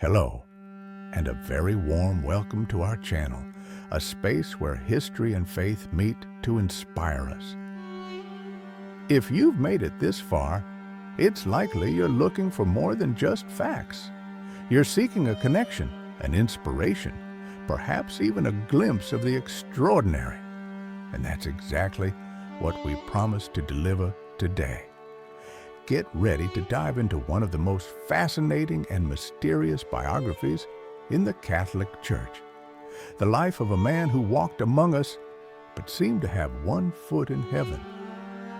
Hello, and a very warm welcome to our channel, a space where history and faith meet to inspire us. If you've made it this far, it's likely you're looking for more than just facts. You're seeking a connection, an inspiration, perhaps even a glimpse of the extraordinary. And that's exactly what we promise to deliver today. Get ready to dive into one of the most fascinating and mysterious biographies in the Catholic Church. The life of a man who walked among us, but seemed to have one foot in heaven.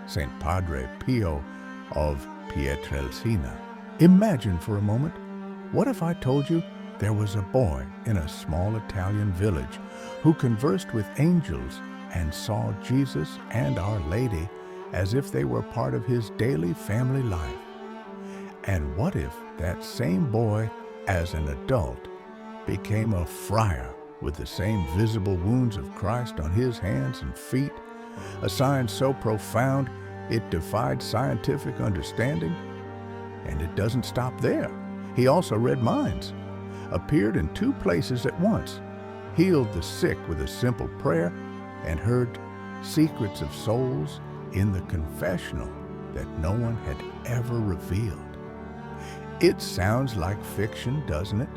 St. Padre Pio of Pietrelcina. Imagine for a moment, what if I told you there was a boy in a small Italian village who conversed with angels and saw Jesus and Our Lady as if they were part of his daily family life? And what if that same boy, as an adult, became a friar with the same visible wounds of Christ on his hands and feet, a sign so profound it defied scientific understanding? And it doesn't stop there. He also read minds, appeared in two places at once, healed the sick with a simple prayer, and heard secrets of souls in the confessional that no one had ever revealed. It sounds like fiction, doesn't it?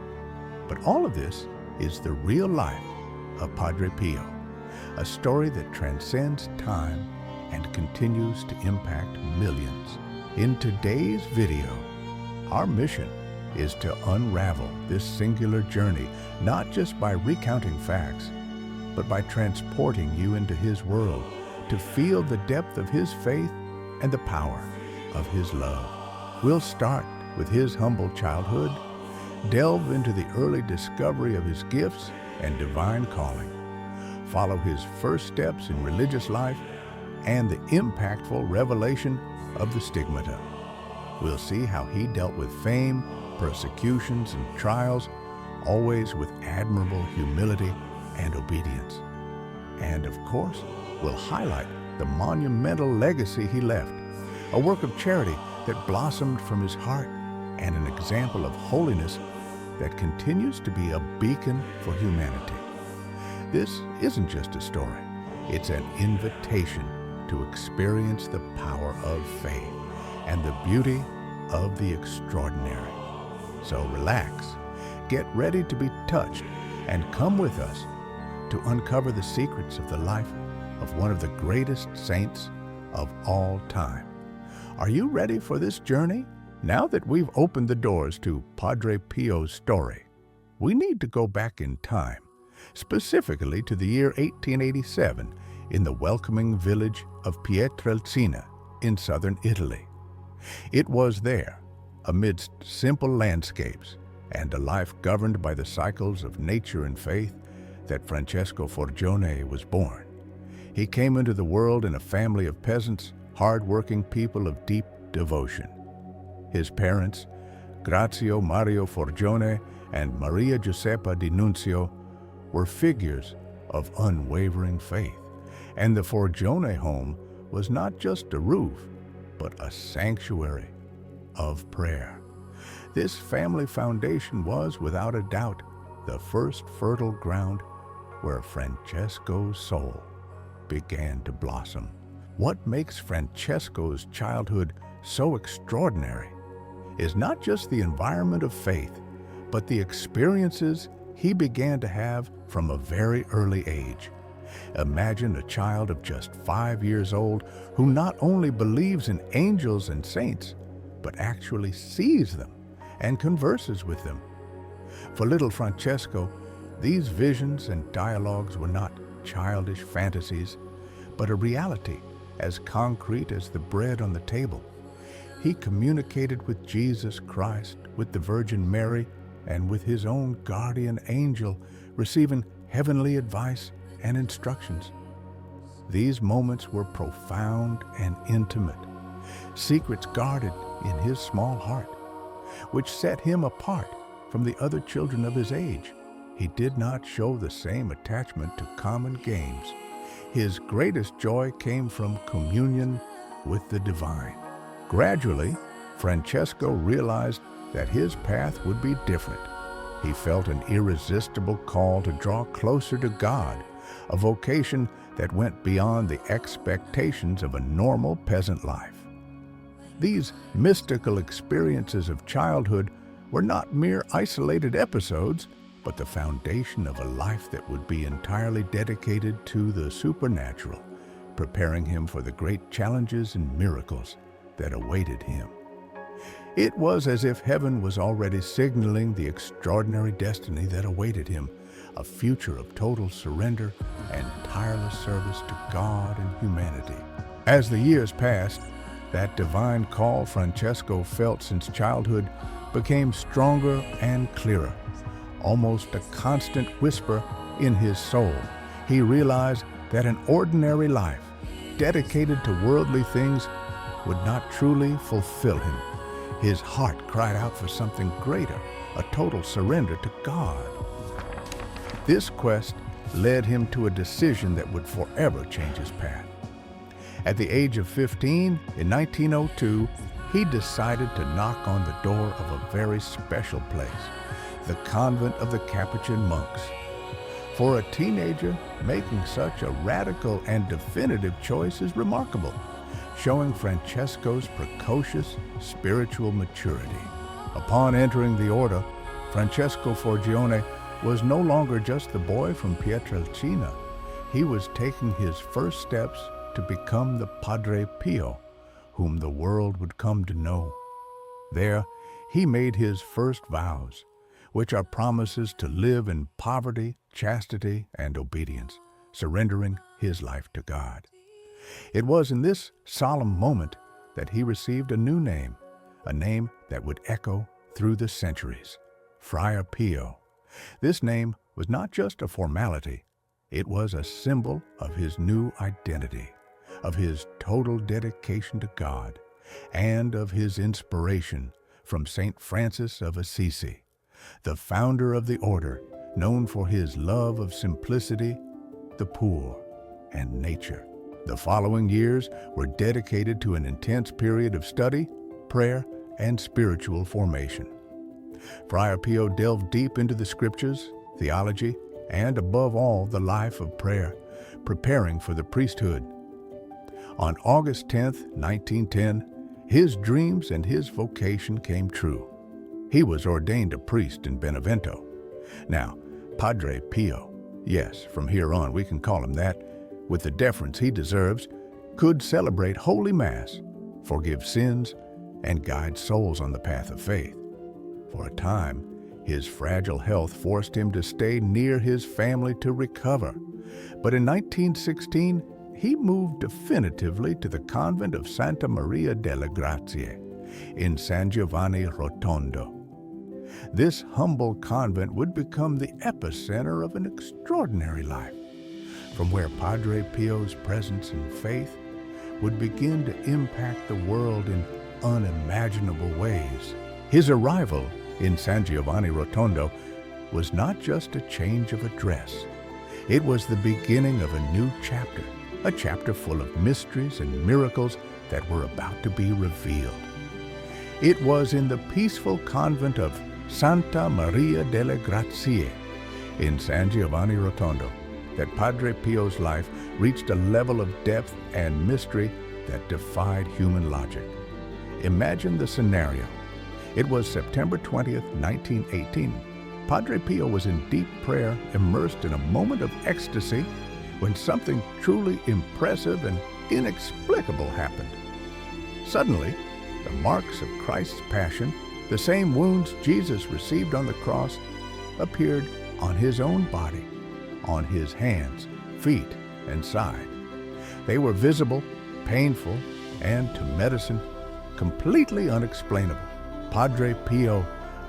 But all of this is the real life of Padre Pio, a story that transcends time and continues to impact millions. In today's video, our mission is to unravel this singular journey, not just by recounting facts, but by transporting you into his world, to feel the depth of his faith and the power of his love. We'll start with his humble childhood, delve into the early discovery of his gifts and divine calling, follow his first steps in religious life, and the impactful revelation of the Stigmata. We'll see how he dealt with fame, persecutions, and trials, always with admirable humility and obedience. And of course, we'll highlight the monumental legacy he left, a work of charity that blossomed from his heart and an example of holiness that continues to be a beacon for humanity. This isn't just a story, it's an invitation to experience the power of faith and the beauty of the extraordinary. So relax, get ready to be touched, and come with us to uncover the secrets of the life of one of the greatest saints of all time. Are you ready for this journey? Now that we've opened the doors to Padre Pio's story, we need to go back in time, specifically to the year 1887 in the welcoming village of Pietrelcina in southern Italy. It was there, amidst simple landscapes and a life governed by the cycles of nature and faith, that Francesco Forgione was born. He came into the world in a family of peasants, hard-working people of deep devotion. His parents, Grazio Mario Forgione and Maria Giuseppa di Nunzio, were figures of unwavering faith, and the Forgione home was not just a roof, but a sanctuary of prayer. This family foundation was, without a doubt, the first fertile ground where Francesco's soul began to blossom. What makes Francesco's childhood so extraordinary is not just the environment of faith, but the experiences he began to have from a very early age. Imagine a child of just 5 years old who not only believes in angels and saints, but actually sees them and converses with them. For little Francesco, these visions and dialogues were not childish fantasies, but a reality as concrete as the bread on the table. He communicated with Jesus Christ, with the Virgin Mary, and with his own guardian angel, receiving heavenly advice and instructions. These moments were profound and intimate, secrets guarded in his small heart, which set him apart from the other children of his age. He did not show the same attachment to common games. His greatest joy came from communion with the divine. Gradually, Francesco realized that his path would be different. he felt an irresistible call to draw closer to God, a vocation that went beyond the expectations of a normal peasant life. These mystical experiences of childhood were not mere isolated episodes, but the foundation of a life that would be entirely dedicated to the supernatural, preparing him for the great challenges and miracles that awaited him. It was as if heaven was already signaling the extraordinary destiny that awaited him, a future of total surrender and tireless service to God and humanity. As the years passed, that divine call Francesco felt since childhood became stronger and clearer, almost a constant whisper in his soul. He realized that an ordinary life, dedicated to worldly things, would not truly fulfill him. His heart cried out for something greater, a total surrender to God. This quest led him to a decision that would forever change his path. At the age of 15, in 1902, he decided to knock on the door of a very special place, the convent of the Capuchin monks. For a teenager, making such a radical and definitive choice is remarkable, showing Francesco's precocious spiritual maturity. Upon entering the order, Francesco Forgione was no longer just the boy from Pietrelcina. He was taking his first steps to become the Padre Pio, whom the world would come to know. There, he made his first vows, which are promises to live in poverty, chastity, and obedience, surrendering his life to God. It was in this solemn moment that he received a new name, a name that would echo through the centuries, Friar Pio. This name was not just a formality, it was a symbol of his new identity, of his total dedication to God, and of his inspiration from Saint Francis of Assisi, the founder of the order, known for his love of simplicity, the poor, and nature. The following years were dedicated to an intense period of study, prayer, and spiritual formation. Friar Pio delved deep into the scriptures, theology, and above all, the life of prayer, preparing for the priesthood. On August 10, 1910, his dreams and his vocation came true. He was ordained a priest in Benevento. Now, Padre Pio, yes, from here on we can call him that, with the deference he deserves, could celebrate Holy Mass, forgive sins, and guide souls on the path of faith. For a time, his fragile health forced him to stay near his family to recover. But in 1916, he moved definitively to the convent of Santa Maria delle Grazie in San Giovanni Rotondo. This humble convent would become the epicenter of an extraordinary life, from where Padre Pio's presence and faith would begin to impact the world in unimaginable ways. His arrival in San Giovanni Rotondo was not just a change of address. It was the beginning of a new chapter, a chapter full of mysteries and miracles that were about to be revealed. It was in the peaceful convent of Santa Maria delle Grazie in San Giovanni Rotondo that Padre Pio's life reached a level of depth and mystery that defied human logic. Imagine the scenario. It was September 20th, 1918. Padre Pio was in deep prayer, immersed in a moment of ecstasy, when something truly impressive and inexplicable happened. Suddenly, the marks of Christ's passion, the same wounds Jesus received on the cross, appeared on his own body, on his hands, feet, and side. They were visible, painful, and to medicine, completely unexplainable. Padre Pio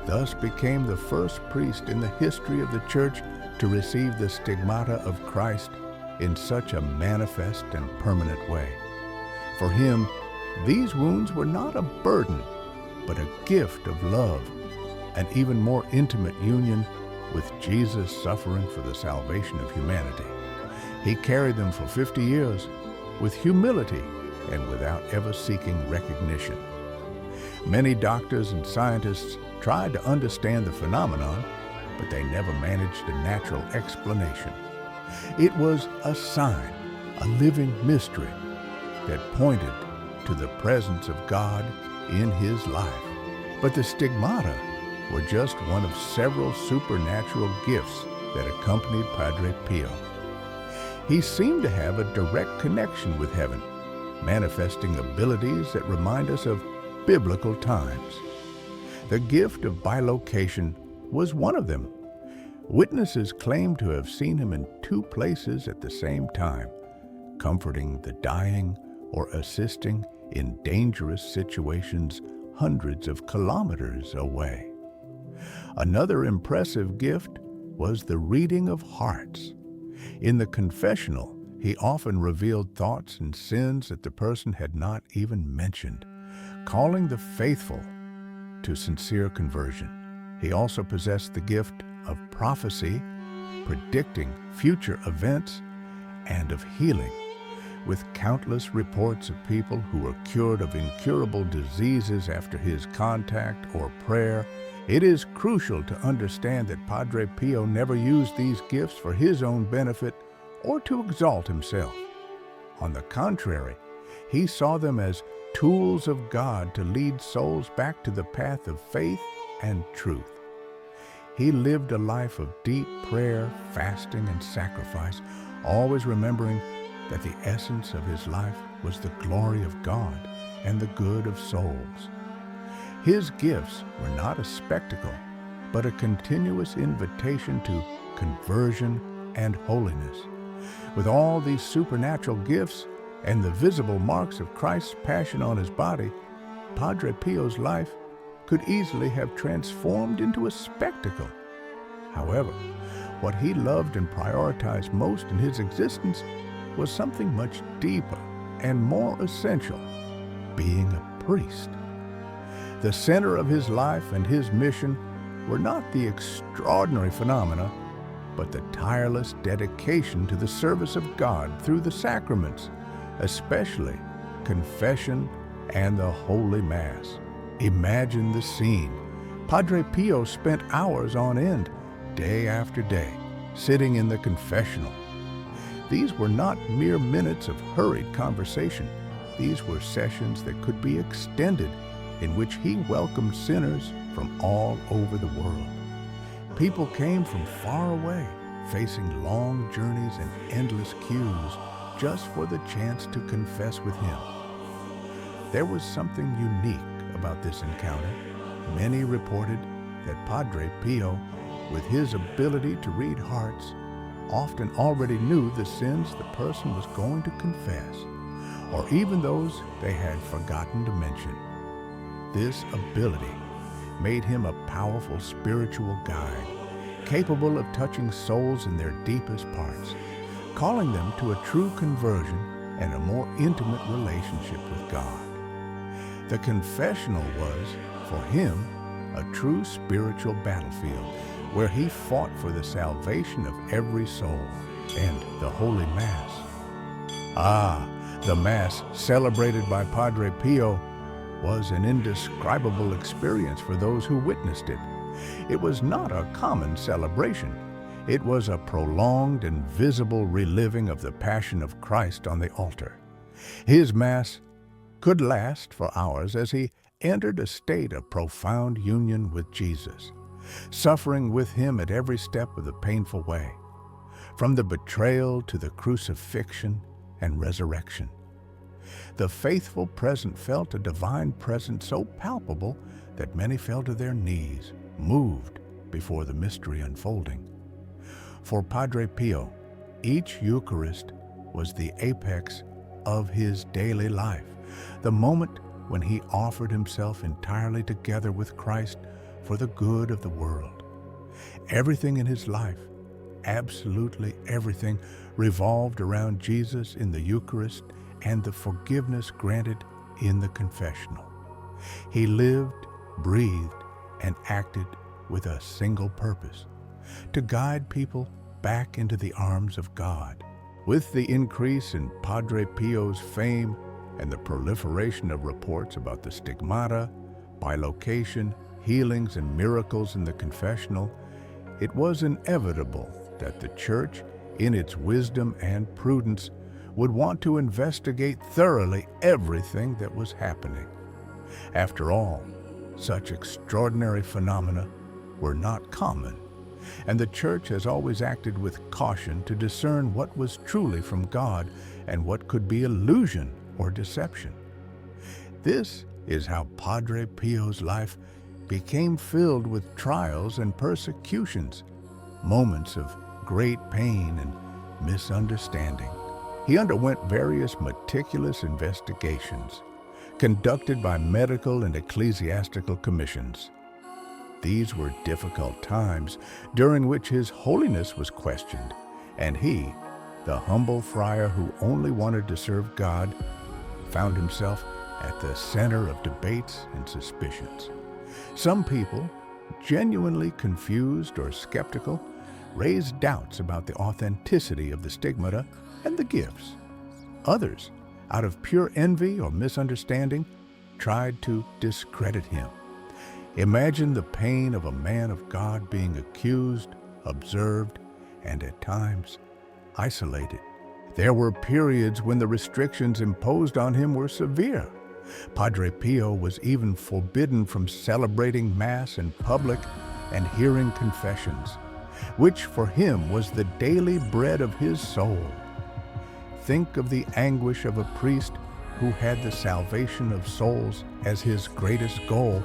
thus became the first priest in the history of the Church to receive the stigmata of Christ in such a manifest and permanent way. For him, these wounds were not a burden, but a gift of love, an even more intimate union with Jesus suffering for the salvation of humanity. He carried them for 50 years with humility and without ever seeking recognition. Many doctors and scientists tried to understand the phenomenon, but they never managed a natural explanation. It was a sign, a living mystery that pointed to the presence of God in his life. But the stigmata were just one of several supernatural gifts that accompanied Padre Pio. He seemed to have a direct connection with heaven, manifesting abilities that remind us of biblical times. The gift of bilocation was one of them. Witnesses claimed to have seen him in two places at the same time, comforting the dying or assisting in dangerous situations hundreds of kilometers away. Another impressive gift was the reading of hearts. In the confessional, he often revealed thoughts and sins that the person had not even mentioned, calling the faithful to sincere conversion. He also possessed the gift of prophecy, predicting future events, and of healing, with countless reports of people who were cured of incurable diseases after his contact or prayer. It is crucial to understand that Padre Pio never used these gifts for his own benefit or to exalt himself. On the contrary, he saw them as tools of God to lead souls back to the path of faith and truth. He lived a life of deep prayer, fasting, and sacrifice, always remembering that the essence of his life was the glory of God and the good of souls. His gifts were not a spectacle, but a continuous invitation to conversion and holiness. With all these supernatural gifts and the visible marks of Christ's passion on his body, Padre Pio's life could easily have transformed into a spectacle. However, what he loved and prioritized most in his existence was something much deeper and more essential: being a priest. The center of his life and his mission were not the extraordinary phenomena, but the tireless dedication to the service of God through the sacraments, especially confession and the Holy Mass. Imagine the scene. Padre Pio spent hours on end, day after day, sitting in the confessional. These were not mere minutes of hurried conversation. These were sessions that could be extended, in which he welcomed sinners from all over the world. People came from far away, facing long journeys and endless queues, just for the chance to confess with him. There was something unique about this encounter. Many reported that Padre Pio, with his ability to read hearts, often already knew the sins the person was going to confess, or even those they had forgotten to mention. This ability made him a powerful spiritual guide, capable of touching souls in their deepest parts, calling them to a true conversion and a more intimate relationship with God. The confessional was, for him, a true spiritual battlefield where he fought for the salvation of every soul, and the Holy Mass. The Mass celebrated by Padre Pio was an indescribable experience for those who witnessed it. It was not a common celebration. It was a prolonged and visible reliving of the Passion of Christ on the altar. His Mass could last for hours as he entered a state of profound union with Jesus, suffering with him at every step of the painful way, from the betrayal to the crucifixion and resurrection. The faithful present felt a divine presence so palpable that many fell to their knees, moved before the mystery unfolding. For Padre Pio, each Eucharist was the apex of his daily life, the moment when he offered himself entirely together with Christ for the good of the world. Everything in his life, absolutely everything, revolved around Jesus in the Eucharist and the forgiveness granted in the confessional. He lived, breathed, and acted with a single purpose: to guide people back into the arms of God. With the increase in Padre Pio's fame and the proliferation of reports about the stigmata, bilocation, healings, and miracles in the confessional, it was inevitable that the Church, in its wisdom and prudence, would want to investigate thoroughly everything that was happening. After all, such extraordinary phenomena were not common, and the Church has always acted with caution to discern what was truly from God and what could be illusion or deception. This is how Padre Pio's life became filled with trials and persecutions, moments of great pain and misunderstanding. He underwent various meticulous investigations, conducted by medical and ecclesiastical commissions. These were difficult times during which His Holiness was questioned, and he, the humble friar who only wanted to serve God, found himself at the center of debates and suspicions. Some people, genuinely confused or skeptical, raised doubts about the authenticity of the stigmata and the gifts. Others, out of pure envy or misunderstanding, tried to discredit him. Imagine the pain of a man of God being accused, observed, and at times isolated. There were periods when the restrictions imposed on him were severe. Padre Pio was even forbidden from celebrating Mass in public and hearing confessions, which for him was the daily bread of his soul. Think of the anguish of a priest who had the salvation of souls as his greatest goal,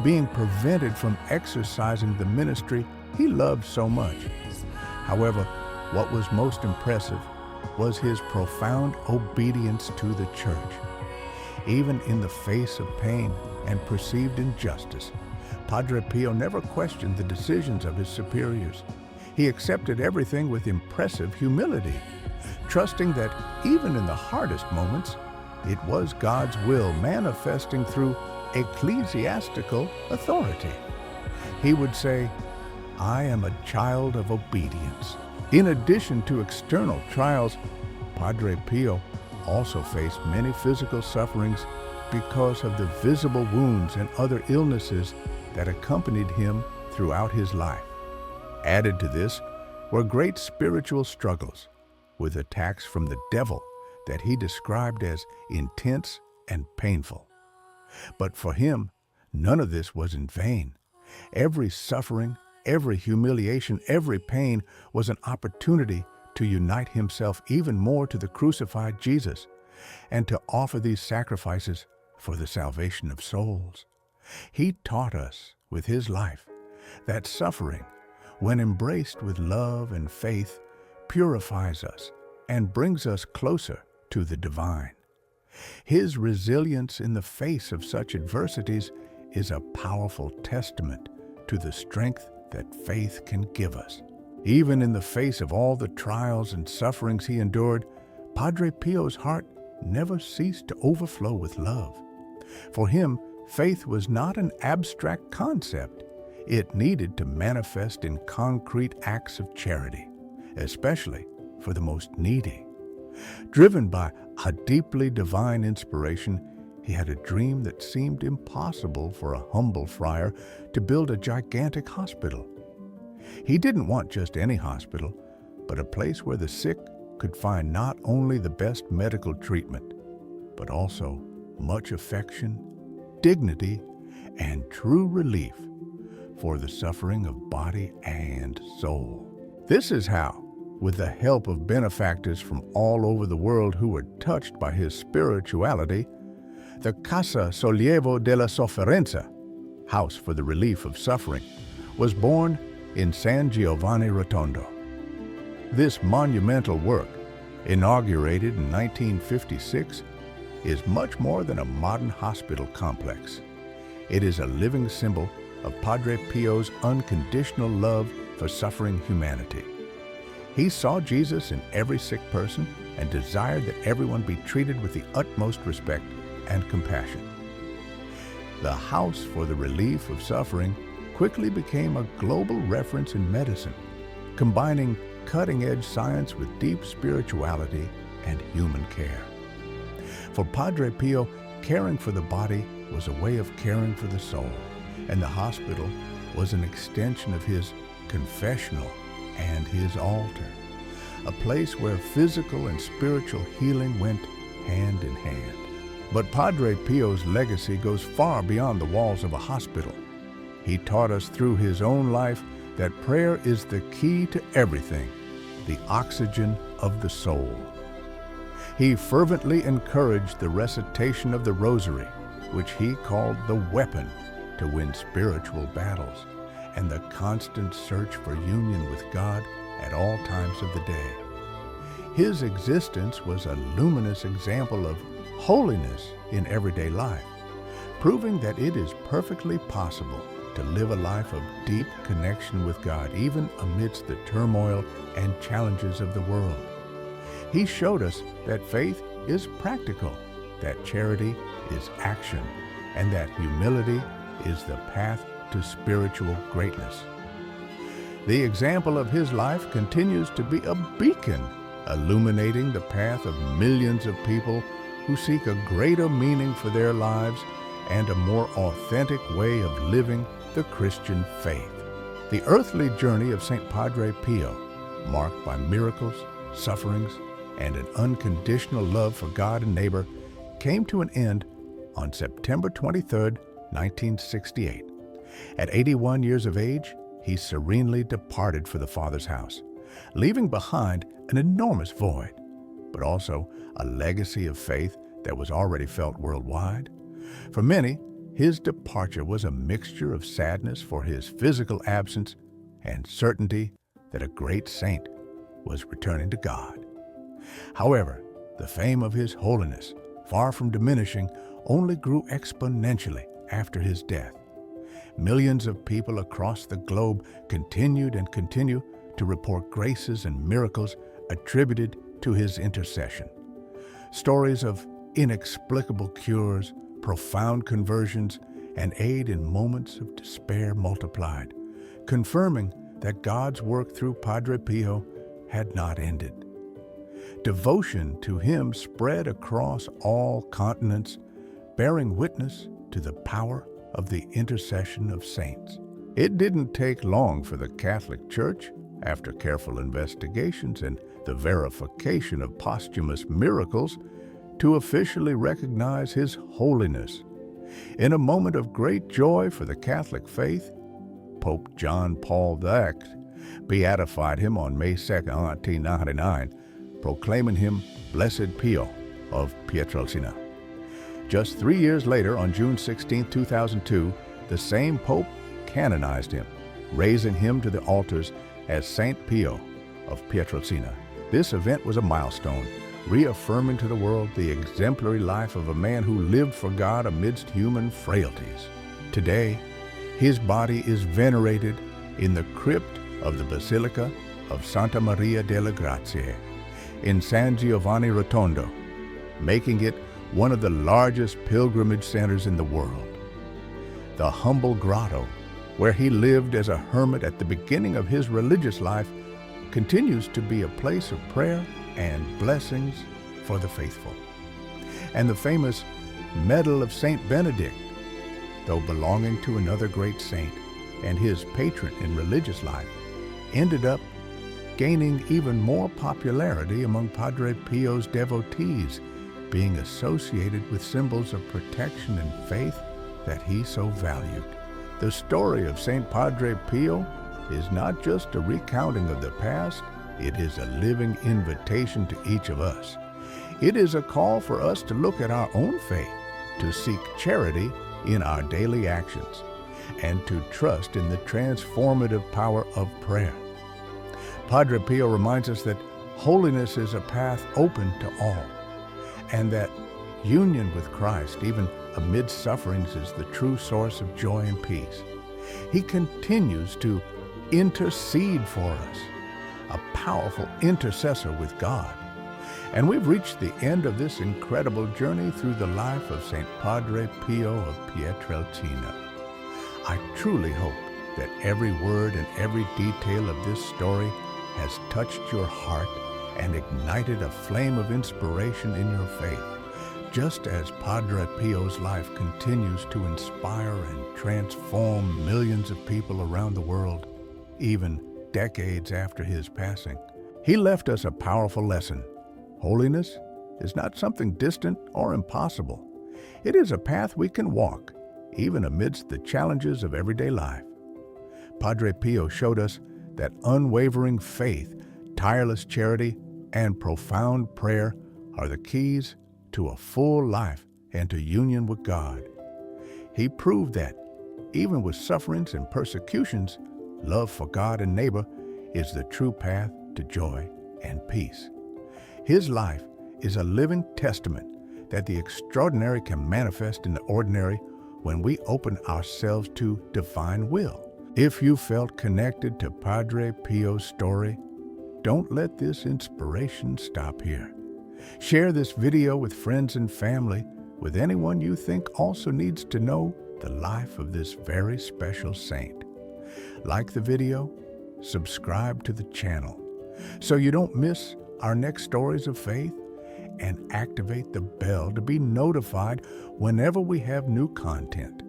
being prevented from exercising the ministry he loved so much. However, what was most impressive was his profound obedience to the Church. Even in the face of pain and perceived injustice, Padre Pio never questioned the decisions of his superiors. He accepted everything with impressive humility, trusting that even in the hardest moments, it was God's will manifesting through ecclesiastical authority. He would say, "I am a child of obedience." In addition to external trials, Padre Pio also faced many physical sufferings because of the visible wounds and other illnesses that accompanied him throughout his life. Added to this were great spiritual struggles, with attacks from the devil that he described as intense and painful. But for him, none of this was in vain. Every suffering, every humiliation, every pain was an opportunity to unite himself even more to the crucified Jesus and to offer these sacrifices for the salvation of souls. He taught us with his life that suffering, when embraced with love and faith, purifies us and brings us closer to the divine. His resilience in the face of such adversities is a powerful testament to the strength that faith can give us. Even in the face of all the trials and sufferings he endured, Padre Pio's heart never ceased to overflow with love. For him, faith was not an abstract concept. It needed to manifest in concrete acts of charity, especially for the most needy. Driven by a deeply divine inspiration, he had a dream that seemed impossible for a humble friar to build a gigantic hospital. He didn't want just any hospital, but a place where the sick could find not only the best medical treatment, but also much affection, dignity, and true relief for the suffering of body and soul. This is how, with the help of benefactors from all over the world who were touched by his spirituality, the Casa Sollievo della Sofferenza, House for the Relief of Suffering, was born in San Giovanni Rotondo. This monumental work, inaugurated in 1956, is much more than a modern hospital complex. It is a living symbol of Padre Pio's unconditional love for suffering humanity. He saw Jesus in every sick person and desired that everyone be treated with the utmost respect and compassion. The House for the Relief of Suffering quickly became a global reference in medicine, combining cutting-edge science with deep spirituality and human care. For Padre Pio, caring for the body was a way of caring for the soul, and the hospital was an extension of his confessional, and his altar, a place where physical and spiritual healing went hand in hand. But Padre Pio's legacy goes far beyond the walls of a hospital. He taught us through his own life that prayer is the key to everything, the oxygen of the soul. He fervently encouraged the recitation of the Rosary, which he called the weapon to win spiritual battles, and the constant search for union with God at all times of the day. His existence was a luminous example of holiness in everyday life, proving that it is perfectly possible to live a life of deep connection with God, even amidst the turmoil and challenges of the world. He showed us that faith is practical, that charity is action, and that humility is the path to spiritual greatness. The example of his life continues to be a beacon, illuminating the path of millions of people who seek a greater meaning for their lives and a more authentic way of living the Christian faith. The earthly journey of St. Padre Pio, marked by miracles, sufferings, and an unconditional love for God and neighbor, came to an end on September 23, 1968. At 81 years of age, he serenely departed for the Father's house, leaving behind an enormous void, but also a legacy of faith that was already felt worldwide. For many, his departure was a mixture of sadness for his physical absence and certainty that a great saint was returning to God. However, the fame of his holiness, far from diminishing, only grew exponentially after his death. Millions of people across the globe continued and continue to report graces and miracles attributed to his intercession. Stories of inexplicable cures, profound conversions, and aid in moments of despair multiplied, confirming that God's work through Padre Pio had not ended. Devotion to him spread across all continents, bearing witness to the power of the intercession of saints. It didn't take long for the Catholic Church, after careful investigations and the verification of posthumous miracles, to officially recognize his holiness. In a moment of great joy for the Catholic faith, Pope John Paul II beatified him on May 2, 1999, proclaiming him Blessed Pio of Pietrelcina. Just 3 years later, on June 16, 2002, the same Pope canonized him, raising him to the altars as Saint Pio of Pietrelcina. This event was a milestone, reaffirming to the world the exemplary life of a man who lived for God amidst human frailties. Today, his body is venerated in the crypt of the Basilica of Santa Maria delle Grazie in San Giovanni Rotondo, making it one of the largest pilgrimage centers in the world. The humble grotto, where he lived as a hermit at the beginning of his religious life, continues to be a place of prayer and blessings for the faithful. And the famous Medal of Saint Benedict, though belonging to another great saint and his patron in religious life, ended up gaining even more popularity among Padre Pio's devotees, being associated with symbols of protection and faith that he so valued. The story of St. Padre Pio is not just a recounting of the past, it is a living invitation to each of us. It is a call for us to look at our own faith, to seek charity in our daily actions, and to trust in the transformative power of prayer. Padre Pio reminds us that holiness is a path open to all, and that union with Christ, even amid sufferings, is the true source of joy and peace. He continues to intercede for us, a powerful intercessor with God. And we've reached the end of this incredible journey through the life of St. Padre Pio of Pietrelcina. I truly hope that every word and every detail of this story has touched your heart and ignited a flame of inspiration in your faith, just as Padre Pio's life continues to inspire and transform millions of people around the world. even decades after his passing. He left us a powerful lesson. Holiness is not something distant or impossible. It is a path we can walk, even amidst the challenges of everyday life. Padre Pio showed us that unwavering faith, tireless charity, and profound prayer are the keys to a full life and to union with God. He proved that, even with sufferings and persecutions, love for God and neighbor is the true path to joy and peace. His life is a living testament that the extraordinary can manifest in the ordinary when we open ourselves to divine will. If you felt connected to Padre Pio's story, don't let this inspiration stop here. Share this video with friends and family, with anyone you think also needs to know the life of this very special saint. Like the video, subscribe to the channel so you don't miss our next stories of faith, and activate the bell to be notified whenever we have new content.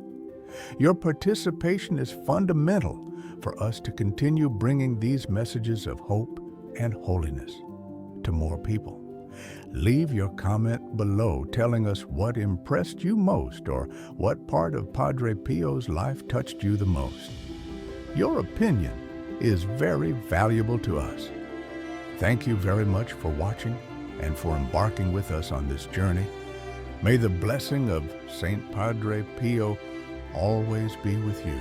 Your participation is fundamental for us to continue bringing these messages of hope and holiness to more people. Leave your comment below telling us what impressed you most or what part of Padre Pio's life touched you the most. Your opinion is very valuable to us. Thank you very much for watching and for embarking with us on this journey. May the blessing of Saint Padre Pio always be with you.